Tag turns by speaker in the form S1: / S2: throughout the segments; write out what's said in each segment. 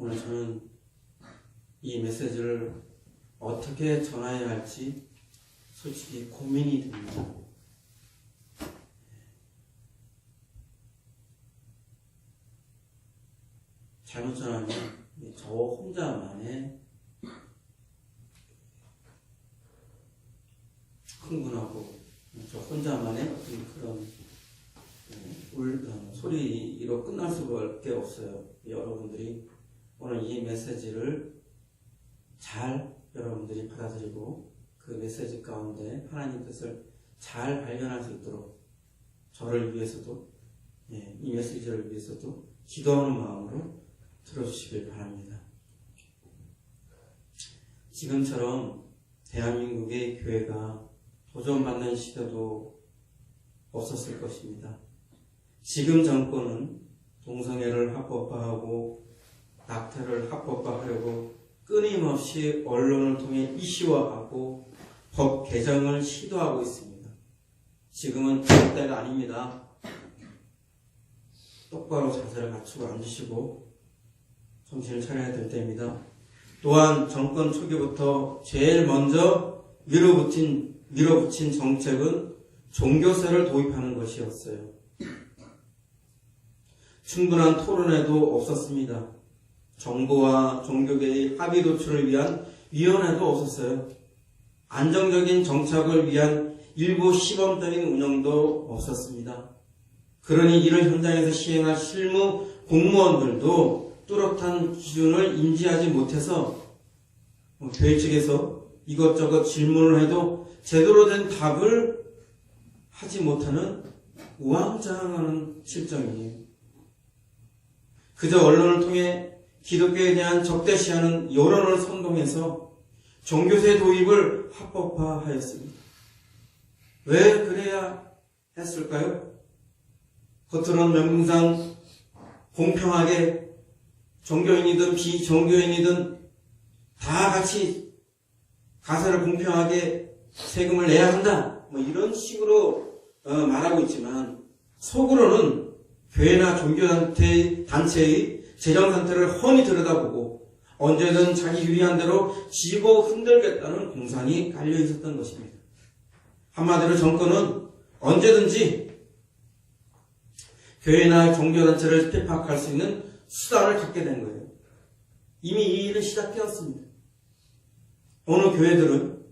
S1: 오늘 저는 이 메시지를 어떻게 전해야 할지 솔직히 고민이 됩니다. 잘못 전하면 저 혼자만의 흥분하고 저 혼자만의 어떤 그런 소리로 끝날 수밖에 없어요. 여러분들이 오늘 이 메시지를 잘 여러분들이 받아들이고 그 메시지 가운데 하나님 뜻을 잘 발견할 수 있도록 저를 위해서도 이 메시지를 위해서도 기도하는 마음으로 들어주시길 바랍니다. 지금처럼 대한민국의 교회가 도전받는 시대도 없었을 것입니다. 지금 정권은 동성애를 합법화하고 낙태를 합법화하려고 끊임없이 언론을 통해 이슈화하고 법 개정을 시도하고 있습니다. 지금은 그럴 때가 아닙니다. 똑바로 자세를 갖추고 앉으시고 정신을 차려야 될 때입니다. 또한 정권 초기부터 제일 먼저 밀어붙인 정책은 종교세를 도입하는 것이었어요. 충분한 토론회도 없었습니다. 정부와 종교계의 합의 도출을 위한 위원회도 없었어요. 안정적인 정착을 위한 일부 시범적인 운영도 없었습니다. 그러니 이를 현장에서 시행할 실무 공무원들도 뚜렷한 기준을 인지하지 못해서 교회 측에서 이것저것 질문을 해도 제대로 된 답을 하지 못하는 우왕좌왕하는 실정이에요. 그저 언론을 통해 기독교에 대한 적대시하는 여론을 선동해서 종교세 도입을 합법화하였습니다. 왜 그래야 했을까요? 겉으로는 명분상 공평하게 종교인이든 비종교인이든 다 같이 가사를 공평하게 세금을 내야 한다. 이런 식으로 말하고 있지만 속으로는 교회나 종교단체의 재정상태를 훤히 들여다보고 언제든 자기 유리한 대로 지고 흔들겠다는 공산이 깔려 있었던 것입니다. 한마디로 정권은 언제든지 교회나 종교단체를 핍박할 수 있는 수단을 갖게 된 거예요. 이미 이 일은 시작되었습니다. 어느 교회들은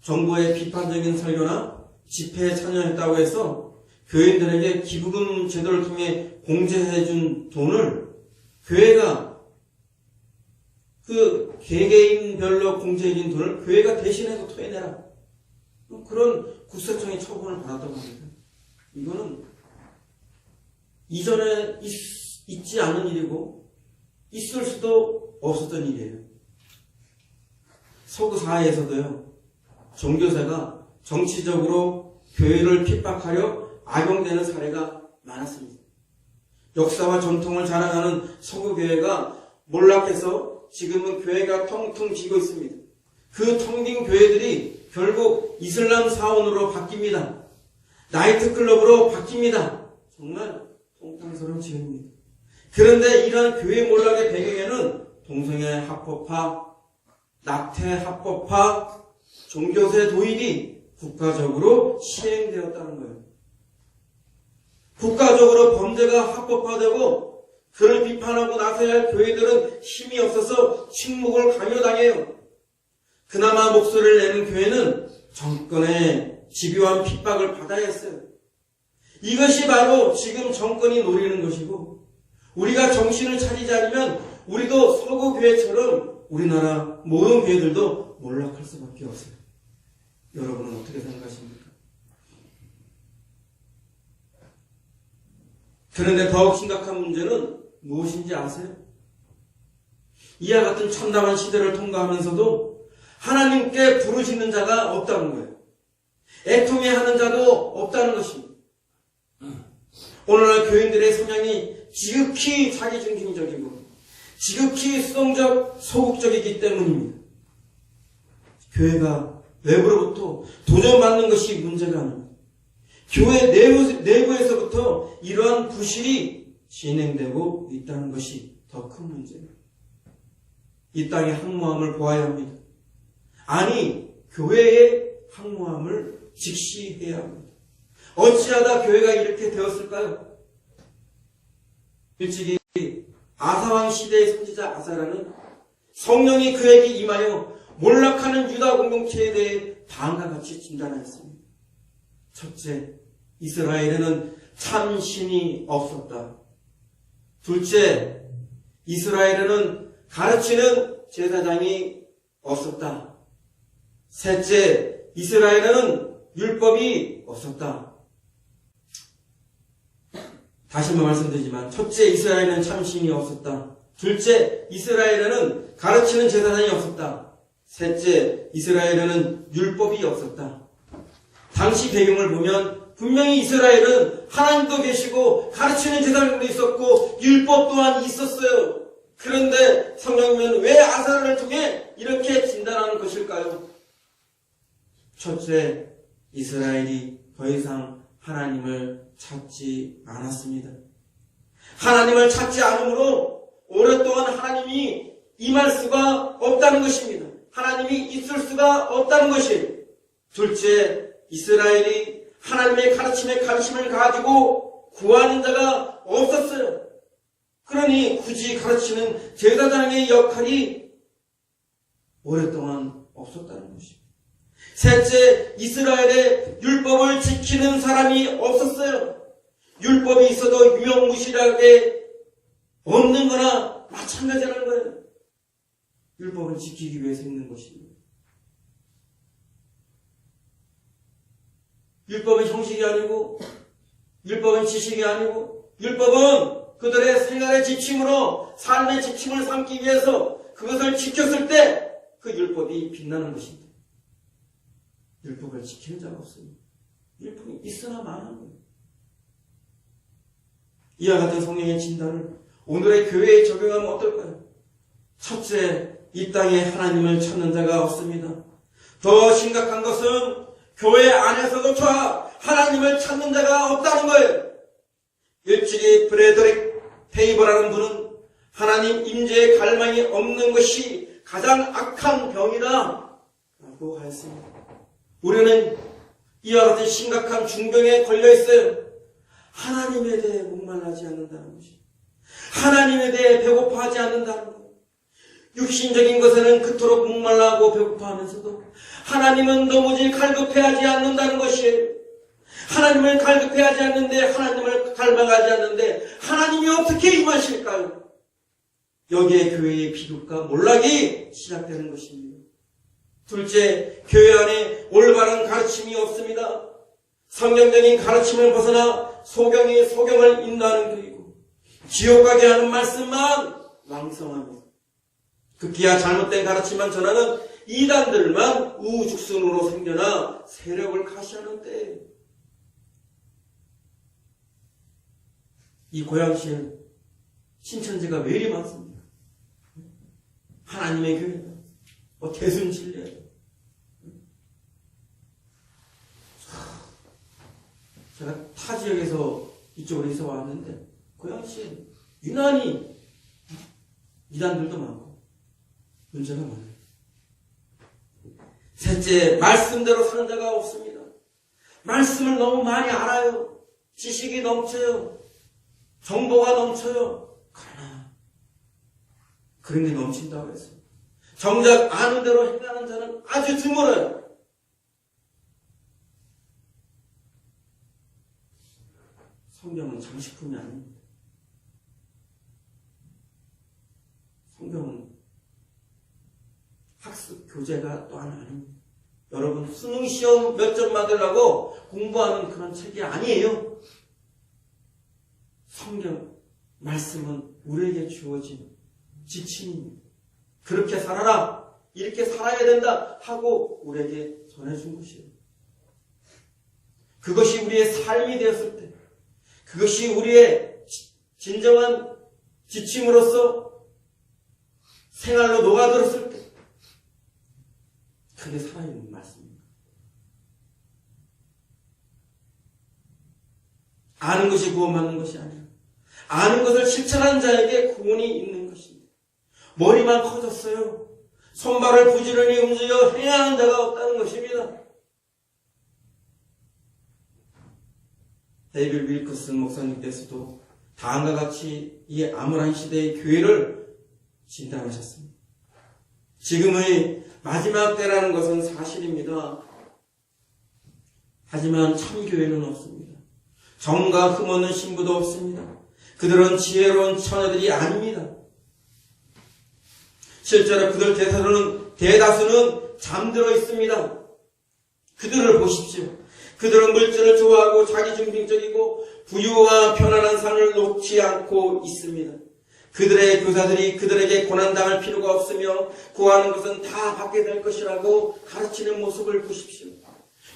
S1: 정부의 비판적인 설교나 집회에 참여했다고 해서 교인들에게 기부금 제도를 통해 공제해준 돈을 교회가 그 개개인별로 공제해준 돈을 교회가 대신해서 토해내라. 그런 국세청의 처분을 받았다고 합니다. 이거는 이전에 있지 않은 일이고 있을 수도 없었던 일이에요. 서구 사회에서도요, 종교세가 정치적으로 교회를 핍박하려 악용되는 사례가 많았습니다. 역사와 전통을 자랑하는 서구교회가 몰락해서 지금은 교회가 텅텅 비고 있습니다. 그 텅 빈 교회들이 결국 이슬람 사원으로 바뀝니다. 나이트클럽으로 바뀝니다. 정말 통탄스러운 지경입니다. 그런데 이러한 교회 몰락의 배경에는 동성애 합법화, 낙태 합법화, 종교세 도입이 국가적으로 시행되었다는 거예요. 국가적으로 범죄가 합법화되고 그를 비판하고 나서야 할 교회들은 힘이 없어서 침묵을 강요당해요. 그나마 목소리를 내는 교회는 정권의 집요한 핍박을 받아야 했어요. 이것이 바로 지금 정권이 노리는 것이고, 우리가 정신을 차리지 않으면 우리도 서구교회처럼 우리나라 모든 교회들도 몰락할 수밖에 없어요. 여러분은 어떻게 생각하십니까? 그런데 더욱 심각한 문제는 무엇인지 아세요? 이와 같은 참담한 시대를 통과하면서도 하나님께 부르짖는 자가 없다는 거예요. 애통해하는 자도 없다는 것입니다. 오늘날 교인들의 성향이 지극히 자기중심적이고 지극히 수동적, 소극적이기 때문입니다. 교회가 외부로부터 도전받는 것이 문제가 아닙니다. 교회 내부에서부터 이러한 부실이 진행되고 있다는 것이 더 큰 문제입니다. 이 땅의 항모함을 보아야 합니다. 아니, 교회의 항모함을 직시해야 합니다. 어찌하다 교회가 이렇게 되었을까요? 일찍이 아사왕 시대의 선지자 아사라는 성령이 그에게 임하여 몰락하는 유다 공동체에 대해 다음과 같이 진단하였습니다. 첫째, 이스라엘에는 참 신이 없었다. 둘째, 이스라엘에는 가르치는 제사장이 없었다. 셋째, 이스라엘에는 율법이 없었다. 다시 한번 말씀드리지만, 첫째, 이스라엘에는 참 신이 없었다. 둘째, 이스라엘에는 가르치는 제사장이 없었다. 셋째, 이스라엘에는 율법이 없었다. 당시 배경을 보면 분명히 이스라엘은 하나님도 계시고 가르치는 제사장도 있었고 율법 또한 있었어요. 그런데 성령님은 왜 아사를 통해 이렇게 진단하는 것일까요? 첫째, 이스라엘이 더 이상 하나님을 찾지 않았습니다. 하나님을 찾지 않으므로 오랫동안 하나님이 임할 수가 없다는 것입니다. 하나님이 있을 수가 없다는 것이에요. 둘째, 이스라엘이 하나님의 가르침에 관심을 가지고 구하는 자가 없었어요. 그러니 굳이 가르치는 제사장의 역할이 오랫동안 없었다는 것입니다. 셋째, 이스라엘의 율법을 지키는 사람이 없었어요. 율법이 있어도 유명무실하게 없는 거나 마찬가지라는 거예요. 율법은 지키기 위해서 있는 것입니다. 율법은 형식이 아니고, 율법은 지식이 아니고, 율법은 그들의 생활의 지침으로 삶의 지침을 삼기 위해서 그것을 지켰을 때 그 율법이 빛나는 것입니다. 율법을 지키는 자가 없습니다. 율법이 있으나 마나는 거예요. 이와 같은 성령의 진단을 오늘의 교회에 적용하면 어떨까요? 첫째, 이 땅에 하나님을 찾는 자가 없습니다. 더 심각한 것은 교회 안에서조차 하나님을 찾는 자가 없다는 거예요. 일찍이 브레드릭 테이버라는 분은 하나님 임재의 갈망이 없는 것이 가장 악한 병이다 라고 하였습니다. 우리는 이와 같은 심각한 중병에 걸려 있어요. 하나님에 대해 목말라지 않는다는 것이, 하나님에 대해 배고파하지 않는다는 것. 육신적인 것에는 그토록 목말라하고 배고파하면서도 하나님은 도무지 갈급해하지 않는다는 것이에요. 하나님을 갈급해하지 않는데, 하나님을 갈망하지 않는데 하나님이 어떻게 임하실까요? 여기에 교회의 비극과 몰락이 시작되는 것입니다. 둘째, 교회 안에 올바른 가르침이 없습니다. 성경적인 가르침을 벗어나 소경이 소경을 인도하는 교이고 지옥 가게 하는 말씀만 왕성합니다. 극기야 잘못된 가르침만 전하는 이단들만 우죽순으로 생겨나 세력을 가시하는 때예요. 이 고양시에는 신천지가 왜 이리 많습니까? 하나님의 교회다. 대순진리예요. 제가 타 지역에서 이쪽으로 이사 왔는데 고양시에 유난히 이단들도 많고 문제가 많아요. 셋째, 말씀대로 사는 자가 없습니다. 말씀을 너무 많이 알아요. 지식이 넘쳐요. 정보가 넘쳐요. 그러나 그런 게 넘친다고 했어요. 정작 아는 대로 행하는 자는 아주 드물어요. 성경은 장식품이 아닙니다. 성경은 학습 교재가 또한 아닙니다. 여러분 수능 시험 몇 점 받으려고 공부하는 그런 책이 아니에요. 성경 말씀은 우리에게 주어진 지침입니다. 그렇게 살아라, 이렇게 살아야 된다 하고 우리에게 전해준 것이에요. 그것이 우리의 삶이 되었을 때, 그것이 우리의 진정한 지침으로서 생활로 녹아들었을 때 그게 살아있는 말씀입니다. 아는 것이 구원받는 것이 아니라 아는 것을 실천하는 자에게 구원이 있는 것입니다. 머리만 커졌어요. 손발을 부지런히 움직여 행하는 자가 없다는 것입니다. 데이빌 윌커슨 목사님께서도 다음과 같이 이 암울한 시대의 교회를 진단하셨습니다. 지금의 마지막 때라는 것은 사실입니다. 하지만 참교회는 없습니다. 정과 흠없는 신부도 없습니다. 그들은 지혜로운 처녀들이 아닙니다. 실제로 그들 대다수는 잠들어 있습니다. 그들을 보십시오. 그들은 물질을 좋아하고 자기중심적이고 부유와 편안한 삶을 놓지 않고 있습니다. 그들의 교사들이 그들에게 고난당할 필요가 없으며 구하는 것은 다 받게 될 것이라고 가르치는 모습을 보십시오.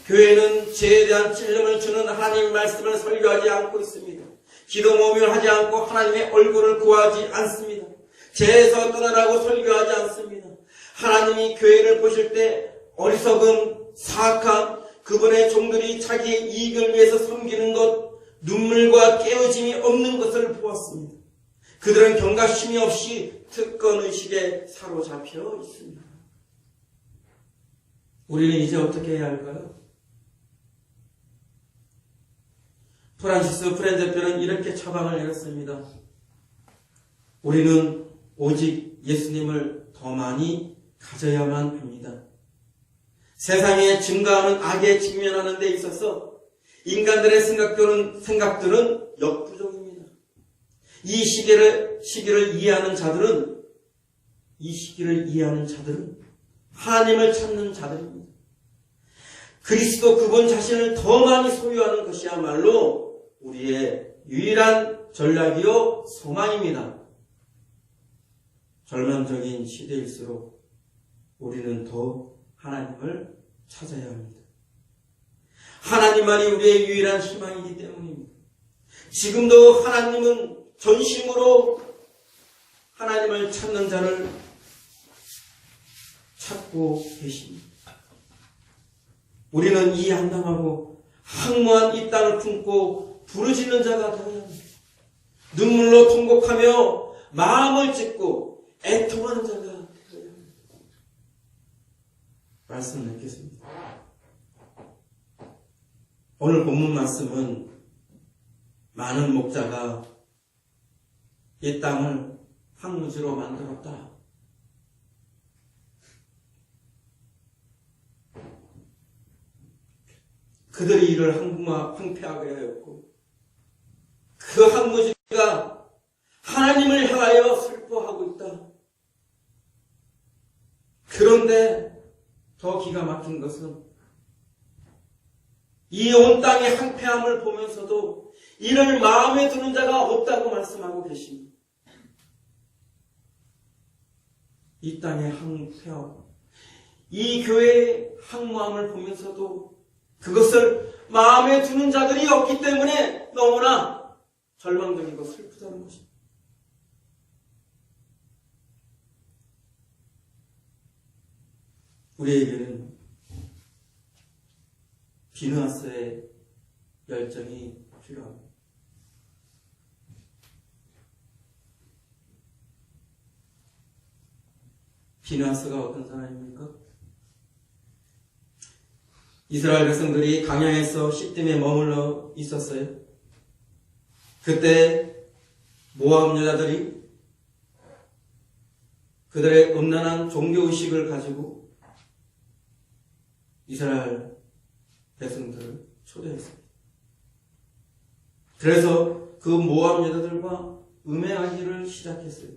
S1: 교회는 죄에 대한 찔림을 주는 하나님의 말씀을 설교하지 않고 있습니다. 기도 모임을 하지 않고 하나님의 얼굴을 구하지 않습니다. 죄에서 떠나라고 설교하지 않습니다. 하나님이 교회를 보실 때 어리석음, 사악함, 그분의 종들이 자기의 이익을 위해서 섬기는 것, 눈물과 깨어짐이 없는 것을 보았습니다. 그들은 경각심이 없이 특권의식에 사로잡혀 있습니다. 우리는 이제 어떻게 해야 할까요? 프란시스 프렌제표는 이렇게 처방을 내렸습니다. 우리는 오직 예수님을 더 많이 가져야만 합니다. 세상에 증가하는 악에 직면하는 데 있어서 인간들의 생각들은 역부족입니다. 이 시기를 이해하는 자들은 하나님을 찾는 자들입니다. 그리스도 그분 자신을 더 많이 소유하는 것이야말로 우리의 유일한 전략이요 소망입니다. 절망적인 시대일수록 우리는 더 하나님을 찾아야 합니다. 하나님만이 우리의 유일한 희망이기 때문입니다. 지금도 하나님은 전심으로 하나님을 찾는 자를 찾고 계십니다. 우리는 이 양담하고 황무한 이 땅을 품고 부르짖는 자가 되어야 합니다. 눈물로 통곡하며 마음을 찢고 애통하는 자가 되어야 합니다. 말씀 맺겠습니다. 오늘 본문 말씀은 많은 목자가 이 땅을 황무지로 만들었다. 그들이 이를 황폐하게 하였고 그 황무지가 하나님을 향하여 슬퍼하고 있다. 그런데 더 기가 막힌 것은 이 온 땅의 황폐함을 보면서도 이를 마음에 두는 자가 없다고 말씀하고 계십니다. 이 땅의 황폐함, 이 교회의 황무함을 보면서도 그것을 마음에 두는 자들이 없기 때문에 너무나 절망적이고 슬프다는 것입니다. 우리에게는 비누아스의 열정이 필요합니다. 비누아스가 어떤 사람입니까? 이스라엘 백성들이 광야에서 시딤에 머물러 있었어요. 그때 모압 여자들이 그들의 음란한 종교의식을 가지고 이스라엘 백성들을 초대했습니다. 그래서 그 모압 여자들과 음행하기를 시작했어요.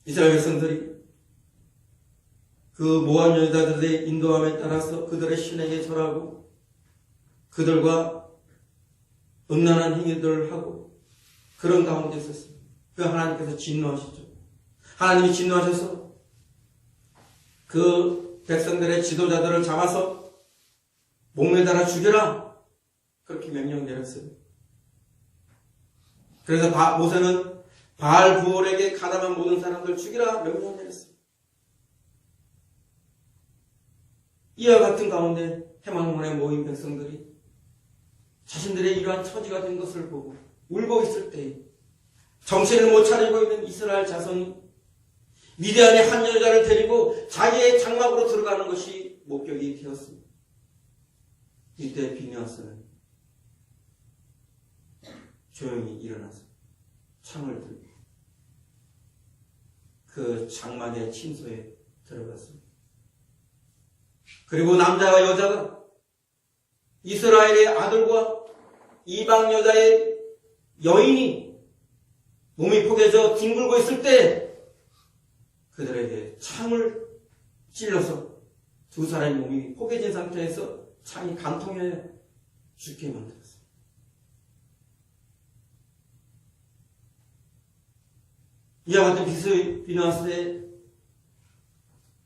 S1: 이스라엘 백성들이 그 모압 여자들의 인도함에 따라서 그들의 신에게 절하고 그들과 음란한 행위들을 하고 그런 가운데 있었습니다. 그 하나님께서 진노하시죠. 하나님이 진노하셔서 그 백성들의 지도자들을 잡아서 목매달아 죽여라 그렇게 명령 내렸어요. 그래서 모세는 바알 부올에게 가담한 모든 사람들 죽이라 명령 내렸어요. 이와 같은 가운데 해망문에 모인 백성들이 자신들의 이러한 처지가 된 것을 보고 울고 있을 때 정신을 못 차리고 있는 이스라엘 자손이 미디안의 한 여자를 데리고 자기의 장막으로 들어가는 것이 목격이 되었습니다. 이때 비느하스는 조용히 일어나서 창을 들고 그 장막의 침소에 들어갔습니다. 그리고 남자와 여자가 이스라엘의 아들과 이방 여자의 여인이 몸이 포개져 뒹굴고 있을 때 그들에게 창을 찔러서 두 사람의 몸이 포개진 상태에서 창이 간통해 죽게 만들었습니다. 이와 같은 비느하스의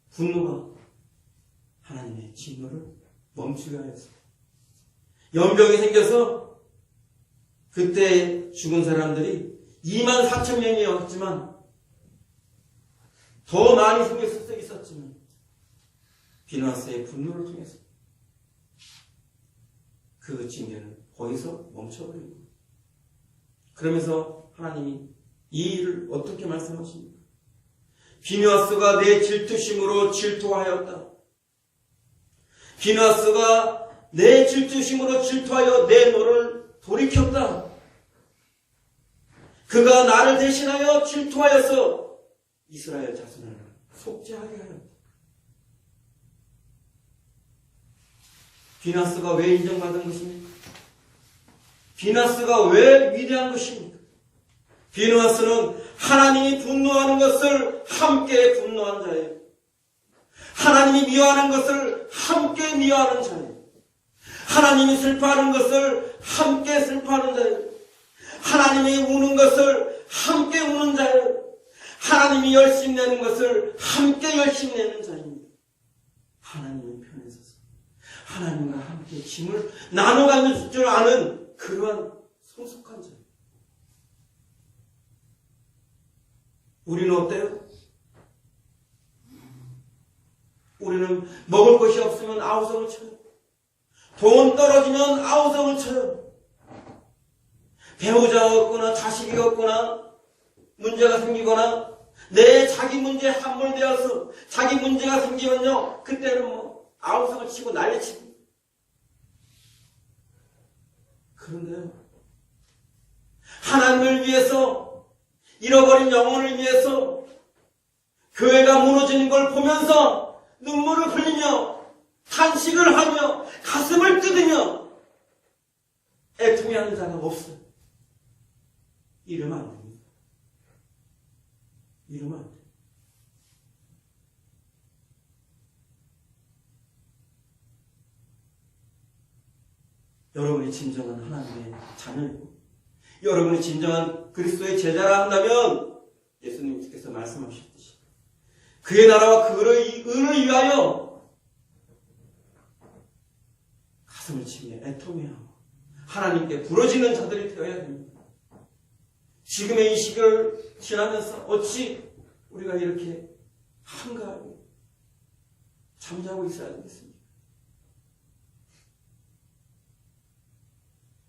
S1: 분노가 하나님의 진노를 멈추게 하였습니다. 연병이 생겨서 그때 죽은 사람들이 24,000명이었지만 더 많이 생길 수도 있었지만 비느하스의 분노를 통해서 그 징계는 거기서 멈춰버립니다. 그러면서 하나님이 이 일을 어떻게 말씀하십니까? 비느하스가 내 질투심으로 질투하였다. 비느하스가 내 질투심으로 질투하여 내 노를 돌이켰다. 그가 나를 대신하여 질투하여서 이스라엘 자손을 속죄하게 하였다. 비느하스가 왜 인정받은 것입니까? 비느하스가 왜 위대한 것입니까? 비느하스는 하나님이 분노하는 것을 함께 분노한 자예요. 하나님이 미워하는 것을 함께 미워하는 자예요. 하나님이 슬퍼하는 것을 함께 슬퍼하는 자예요. 하나님이 우는 것을 함께 우는 자예요. 하나님이 열심 내는 것을 함께 열심 내는 자입니다. 하나님의 편에 서서 하나님과 함께 짐을 나눠가는 줄 아는 그러한 성숙한 자예요. 우리는 어때요? 우리는 먹을 것이 없으면 아우성을 쳐요. 돈 떨어지면 아우성을 쳐요. 배우자가 없거나 자식이 없거나 문제가 생기거나 내 자기 문제에 함몰되어서 자기 문제가 생기면요, 그때는 뭐 아우성을 치고 난리치고. 그런데요, 하나님을 위해서, 잃어버린 영혼을 위해서 교회가 무너지는 걸 보면서 눈물을 흘리며 탄식을 하며 가슴을 뜯으며 애통해하는 자가 없어요. 이러면 안 됩니다. 이러면 안 돼요. 여러분이 진정한 하나님의 자녀이고 여러분이 진정한 그리스도의 제자라 한다면 예수님께서 말씀하셨듯이 그의 나라와 그 의를 위하여 가슴을 치며 애통해하고 하나님께 부러지는 자들이 되어야 됩니다. 지금의 이 시기를 지나면서 어찌 우리가 이렇게 한가하게 잠자고 있어야 되겠습니까?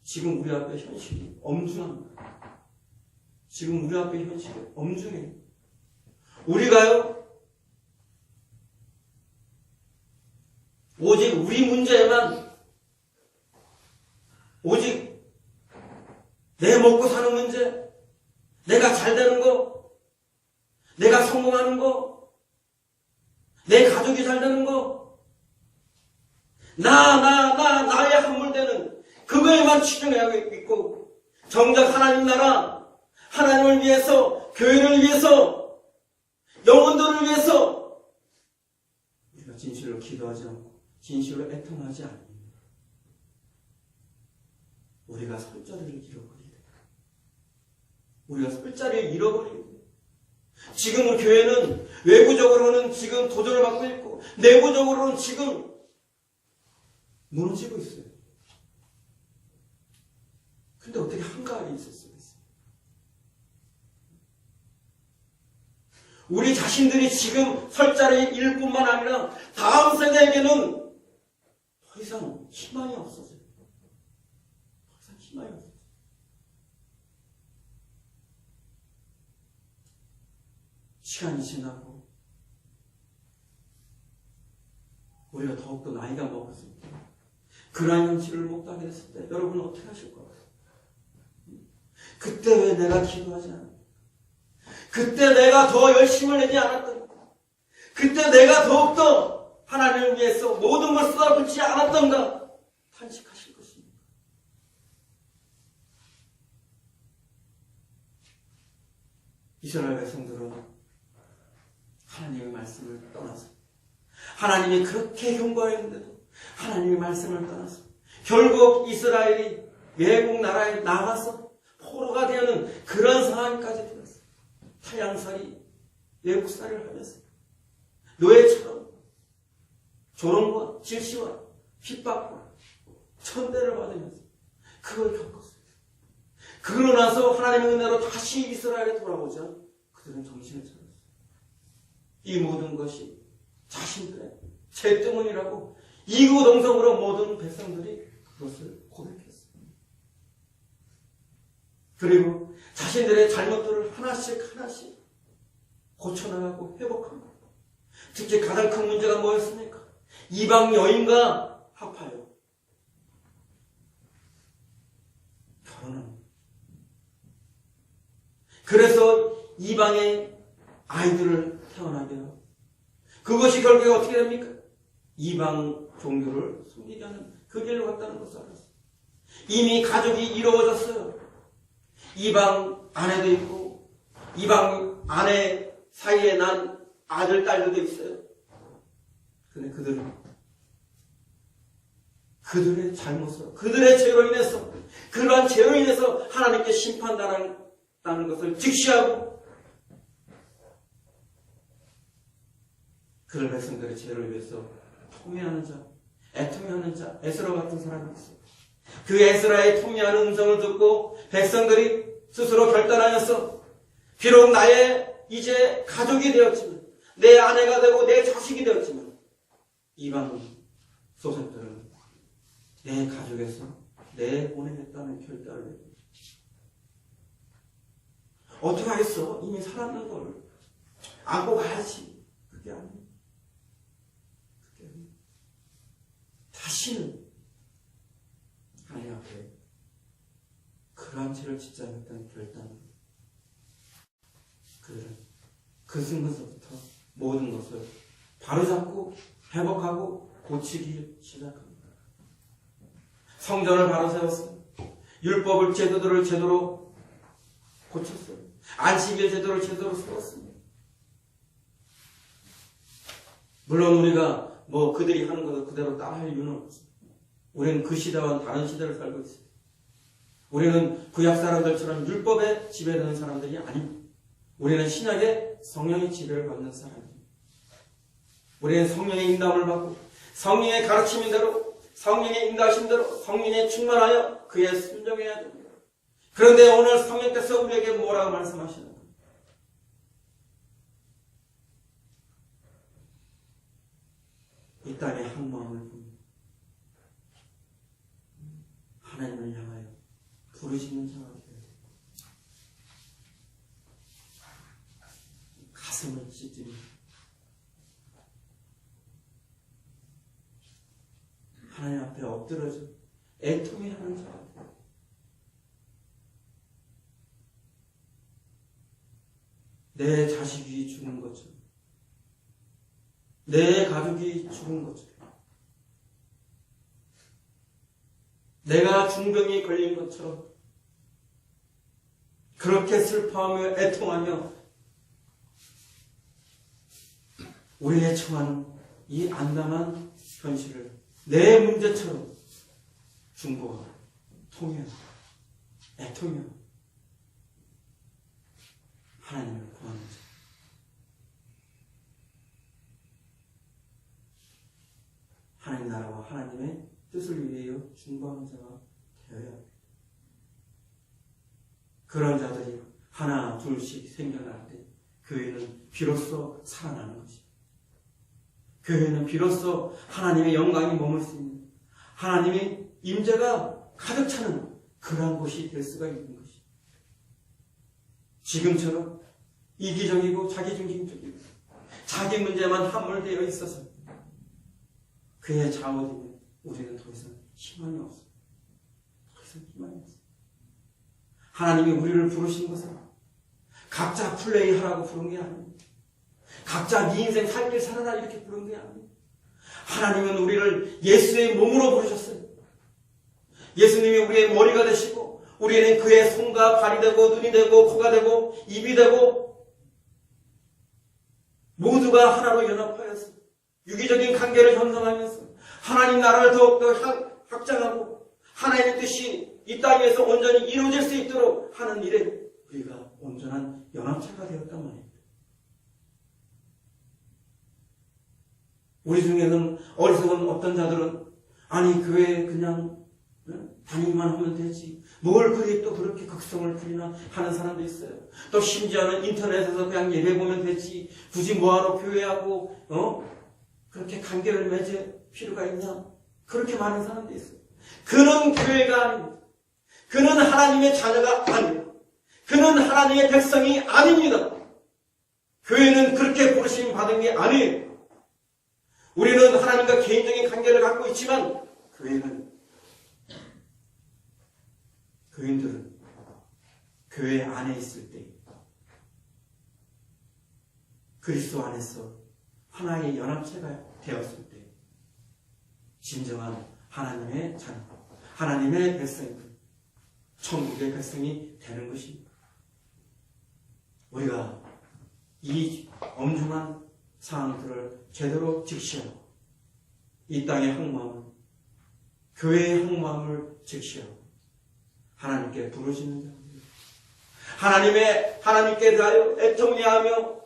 S1: 지금 우리 앞에 현실이 엄중합니다. 지금 우리 앞에 현실이 엄중해요. 우리가요, 오직 우리 문제에만, 오직 내 먹고 사는 문제, 내가 잘 되는 거, 내가 성공하는 거, 내 가족이 잘 되는 거, 나에 함몰되는 그거에만 치중하고 있고, 정작 하나님 나라, 하나님을 위해서, 교회를 위해서, 영혼들을 위해서 우리가 진실로 기도하지 않고 진실로 애통하지 않습니다. 우리가 설자리를 잃어버리게 됩니다. 우리가 설자리를 잃어버리게 됩니다. 지금 교회는 외부적으로는 지금 도전을 받고 있고 내부적으로는 지금 무너지고 있어요. 근데 어떻게 한가하게 있을 수가 있어요? 우리 자신들이 지금 설자리에 잃을 뿐만 아니라 다음 세대에게는 더 이상 희망이 없어져요. 더 이상 희망이 없어져요. 시간이 지나고 우리가 더욱더 나이가 먹었습니다. 그러한 현실을 못 가게 됐을 때 여러분은 어떻게 하실 거예요? 그때 왜 내가 기도하지 않았는가? 그때 내가 더 열심을 내지 않았던가? 그때 내가 더욱더 하나님을 위해서 모든 걸 쏟아붓지 않았던가? 탄식하실 것입니다. 이스라엘 백성들은 하나님의 말씀을 떠나서 하나님이 그렇게 경고했는데도 하나님의 말씀을 떠나서 결국 이스라엘이 외국 나라에 나가서 포로가 되는 그런 상황까지 되었어요. 타양살이 외국살이를 하면서 노예처럼 조롱과 질시와 핍박과 천대를 받으면서 그걸 겪었어요. 그러고 나서 하나님의 은혜로 다시 이스라엘에 돌아오자 그들은 정신을 차렸어요. 이 모든 것이 자신들의 죄 때문이라고 이구동성으로 모든 백성들이 그것을 고백했어요. 그리고 자신들의 잘못들을 하나씩 고쳐나가고 회복하고, 특히 가장 큰 문제가 뭐였습니까? 이방 여인과 합하여 결혼합니다. 그래서 이방의 아이들을 태어나게 하고, 그것이 결국에 어떻게 됩니까? 이방 종교를 숨기게 하는 그 길로 갔다는 것을 알았어요. 이미 가족이 이루어졌어요. 이방 아내도 있고 이방 아내 사이에 난 아들, 딸들도 있어요. 근데 그들의 잘못으로, 그들의 죄로 인해서, 그러한 죄로 인해서 하나님께 심판당하는 것을 직시하고, 그들 백성들의 죄를 위해서 통회하는 자, 애통해하는 자, 에스라 같은 사람이 있어요. 그 에스라의 통회하는 음성을 듣고 백성들이 스스로 결단하였어. 비록 나의 이제 가족이 되었지만, 내 아내가 되고 내 자식이 되었지만, 이방 소생들은 내 가족에서 내보내겠다는 결단을 내고, 어떻게 하겠어? 이미 살았는 걸 안고 가야지. 그게 아니에요. 다시는 하나님 앞에 그러한 죄를 짓지 않겠다는 결단을, 그들은 그 순간서부터 모든 것을 바로잡고 회복하고 고치기 시작합니다. 성전을 바로 세웠어요. 율법을 제도들을 제대로 고쳤어요. 안식일 제도를 제대로 세웠습니다. 물론 우리가 그들이 하는 것을 그대로 따라할 이유는 없습니다. 우리는 그 시대와는 다른 시대를 살고 있습니다. 우리는 구약 사람들처럼 율법에 지배되는 사람들이 아닙니다. 우리는 신약의 성령의 지배를 받는 사람입니다. 우리는 성령의 인도함을 받고 성령의 가르침인 대로, 성령의 인도하신 대로 성령에 충만하여 그에 순종해야 됩니다. 그런데 오늘 성령께서 우리에게 뭐라고 말씀하시는가? 이 땅에 한 마음을 봅니다. 하나님을 향하여 부르시는 자가 되어야 됩니다. 가슴을 찢으며 하나님 앞에 엎드려져 애통해 하는 자가 되어야 됩니다. 내 자식이 죽은 것처럼, 내 가족이 죽은 것처럼, 내가 중병이 걸린 것처럼 그렇게 슬퍼하며 애통하며 우리의 처한 이 안담한 현실을 내 문제처럼 중보하고 통회하고 애통하며 하나님을 구하는 자, 하나님 나라와 하나님의 뜻을 위하여 중보하는 자가 되어야 합니다. 그런 자들이 하나 둘씩 생겨날 때 교회는 비로소 살아나는 것입니다. 교회는 비로소 하나님의 영광이 머물 수 있는, 하나님의 임재가 가득 차는 그러한 곳이 될 수가 있는 것입니다. 지금처럼 이기적이고 자기중심적이고 자기 문제만 함몰되어 있어서 그의 좌우되면 우리는 더 이상 희망이 없어요. 더 이상 희망이 없어요. 하나님이 우리를 부르신 것은 각자 플레이하라고 부른 게 아닙니다. 각자 네 인생 살 길 살아라 이렇게 부른 게 아닙니다. 하나님은 우리를 예수의 몸으로 부르셨어요. 예수님이 우리의 머리가 되시고 우리는 그의 손과 발이 되고 눈이 되고 코가 되고 입이 되고 모두가 하나로 연합하여서 유기적인 관계를 형성하면서 하나님 나라를 더욱더 확장하고 하나님의 뜻이 이 땅에서 온전히 이루어질 수 있도록 하는 일에 우리가 온전한 연합체가 되었단 말입니다. 우리 중에는 어리석은 어떤 자들은 아니 교회에 그냥 다니기만 하면 되지 뭘 그리 또 그렇게 극성을 부리나 하는 사람도 있어요. 또 심지어는 인터넷에서 그냥 예배 보면 되지 굳이 뭐하러 교회하고 그렇게 관계를 맺을 필요가 있냐 그렇게 많은 사람도 있어요. 그는 교회가 아닙니다. 그는 하나님의 자녀가 아닙니다. 그는 하나님의 백성이 아닙니다. 교회는 그렇게 부르심 받은 게 아니에요. 우리는 하나님과 개인적인 관계를 갖고 있지만 교인들은 교회 안에 있을 때 그리스도 안에서 하나의 연합체가 되었을 때 진정한 하나님의 자녀, 하나님의 백성이고 천국의 백성이 되는 것입니다. 우리가 이 엄중한 사항들을 제대로 직시하고 이 땅의 항마음을 교회의 항마음을 직시하고 하나님께 부르시는 자입니다. 하나님께 대하여 애통해하며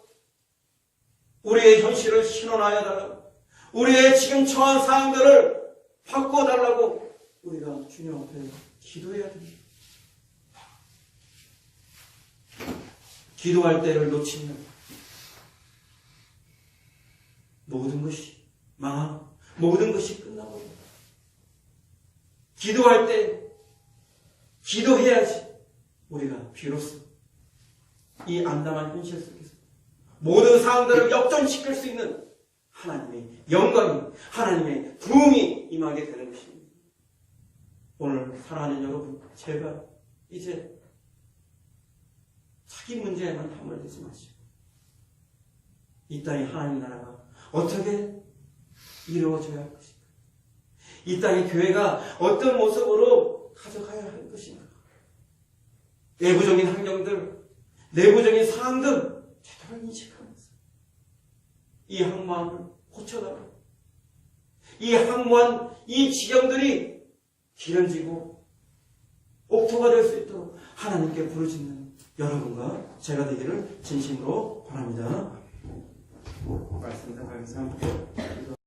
S1: 우리의 현실을 신원하여 달라고 우리의 지금 처한 상황들을 바꿔달라고 우리가 주님 앞에 기도해야 됩니다. 기도할 때를 놓치면 모든 것이 망하고 모든 것이 끝나버립니다. 기도할 때 기도해야지 우리가 비로소 이 암담한 현실 속에서 모든 상황들을 역전시킬 수 있는 하나님의 영광이 하나님의 부흥이 임하게 되는 것입니다. 오늘 사랑하는 여러분 제발 이제 자기 문제에만 함몰되지 마시고 이 땅의 하나님 나라가 어떻게 이루어져야 할 것인가? 이 땅의 교회가 어떤 모습으로 가져가야 할 것인가? 내부적인 환경들, 내부적인 상황들 제대로 인식하면서 이 항마음을 고쳐달라고 이 항무한 이 지경들이 기름지고 옥토가 될 수 있도록 하나님께 부르짖는 여러분과 제가 되기를 진심으로 바랍니다. 말씀 나가면서 함께